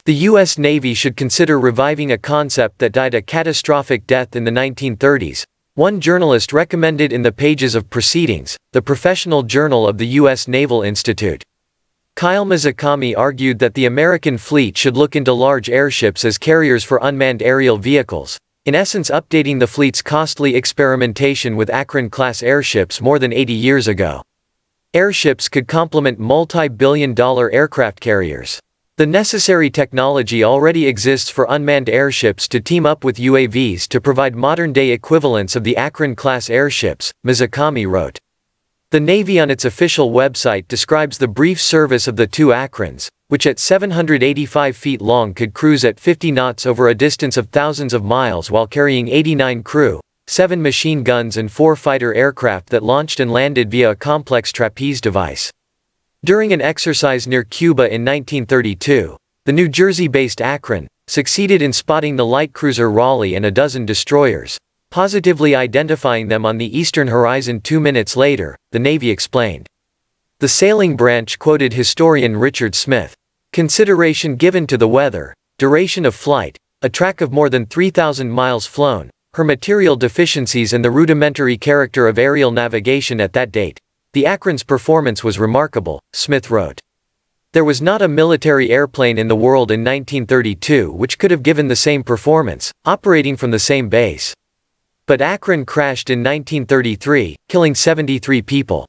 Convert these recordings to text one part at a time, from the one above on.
The U.S. Navy should consider reviving a concept that died a catastrophic death in the 1930s, one journalist recommended in the pages of Proceedings, the professional journal of the U.S. Naval Institute. Kyle Mizukami argued that the American fleet should look into large airships as carriers for unmanned aerial vehicles, in essence updating the fleet's costly experimentation with Akron-class airships more than 80 years ago. Airships could complement multi-billion-dollar aircraft carriers. The necessary technology already exists for unmanned airships to team up with UAVs to provide modern-day equivalents of the Akron-class airships, Mizukami wrote. The Navy on its official website describes the brief service of the two Akrons, which at 785 feet long could cruise at 50 knots over a distance of thousands of miles while carrying 89 crew, 7 machine guns and 4 fighter aircraft that launched and landed via a complex trapeze device. During an exercise near Cuba in 1932, the New Jersey-based Akron succeeded in spotting the light cruiser Raleigh and a dozen destroyers, positively identifying them on the eastern horizon 2 minutes later, the Navy explained. The sailing branch quoted historian Richard Smith. Consideration given to the weather, duration of flight, a track of more than 3,000 miles flown, her material deficiencies and the rudimentary character of aerial navigation at that date, the Akron's performance was remarkable, Smith wrote. There was not a military airplane in the world in 1932 which could have given the same performance, operating from the same base. But Akron crashed in 1933, killing 73 people.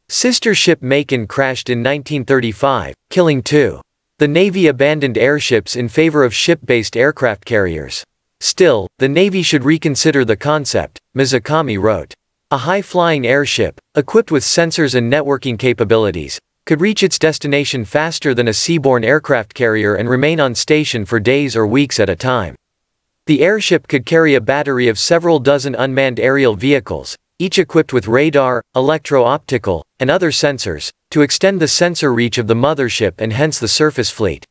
Sister ship Macon crashed in 1935, killing 2. The Navy abandoned airships in favor of ship-based aircraft carriers. Still, the Navy should reconsider the concept, Mizukami wrote. A high-flying airship, equipped with sensors and networking capabilities, could reach its destination faster than a seaborne aircraft carrier and remain on station for days or weeks at a time. The airship could carry a battery of several dozen unmanned aerial vehicles, each equipped with radar, electro-optical, and other sensors, to extend the sensor reach of the mothership and hence the surface fleet.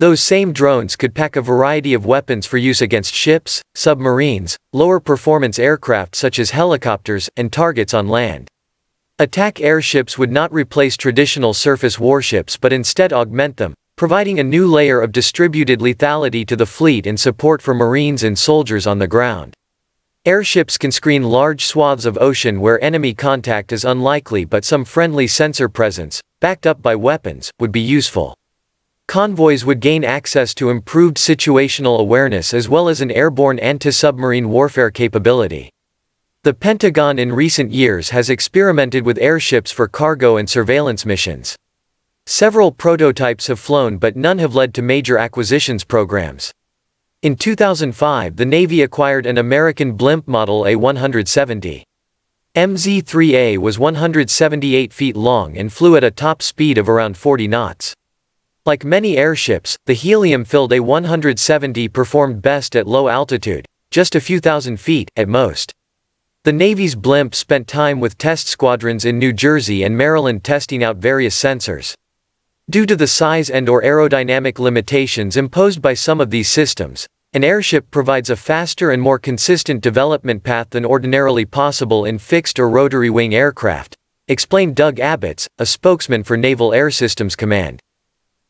Those same drones could pack a variety of weapons for use against ships, submarines, lower-performance aircraft such as helicopters, and targets on land. Attack airships would not replace traditional surface warships but instead augment them, providing a new layer of distributed lethality to the fleet and support for Marines and soldiers on the ground. Airships can screen large swaths of ocean where enemy contact is unlikely but some friendly sensor presence, backed up by weapons, would be useful. Convoys would gain access to improved situational awareness as well as an airborne anti-submarine warfare capability. The Pentagon in recent years has experimented with airships for cargo and surveillance missions. Several prototypes have flown but none have led to major acquisitions programs. In 2005, the Navy acquired an American blimp model A170. MZ-3A was 178 feet long and flew at a top speed of around 40 knots. Like many airships, the helium-filled A170 performed best at low altitude, just a few thousand feet, at most. The Navy's blimp spent time with test squadrons in New Jersey and Maryland testing out various sensors. Due to the size and/or aerodynamic limitations imposed by some of these systems, an airship provides a faster and more consistent development path than ordinarily possible in fixed or rotary-wing aircraft, explained Doug Abbots, a spokesman for Naval Air Systems Command.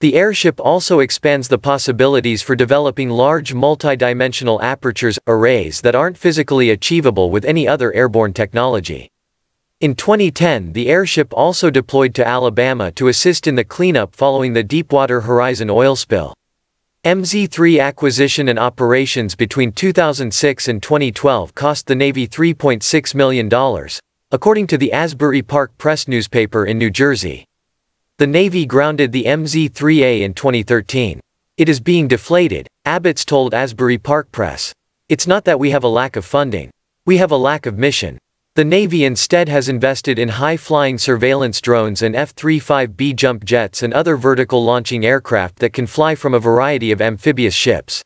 The airship also expands the possibilities for developing large multi-dimensional apertures, arrays that aren't physically achievable with any other airborne technology. In 2010, the airship also deployed to Alabama to assist in the cleanup following the Deepwater Horizon oil spill. MZ-3 acquisition and operations between 2006 and 2012 cost the Navy $3.6 million, according to the Asbury Park Press newspaper in New Jersey. The Navy grounded the MZ-3A in 2013. It is being deflated, Abbots told Asbury Park Press. It's not that we have a lack of funding. We have a lack of mission. The Navy instead has invested in high-flying surveillance drones and F-35B jump jets and other vertical launching aircraft that can fly from a variety of amphibious ships.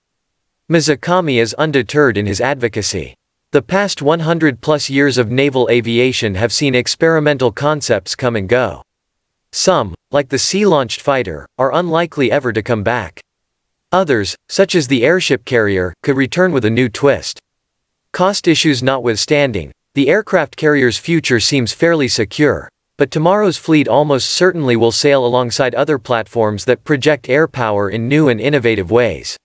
Mizukami is undeterred in his advocacy. The past 100-plus years of naval aviation have seen experimental concepts come and go. Some, like the sea-launched fighter, are unlikely ever to come back. Others, such as the airship carrier, could return with a new twist. Cost issues notwithstanding, the aircraft carrier's future seems fairly secure. but tomorrow's fleet almost certainly will sail alongside other platforms that project air power in new and innovative ways.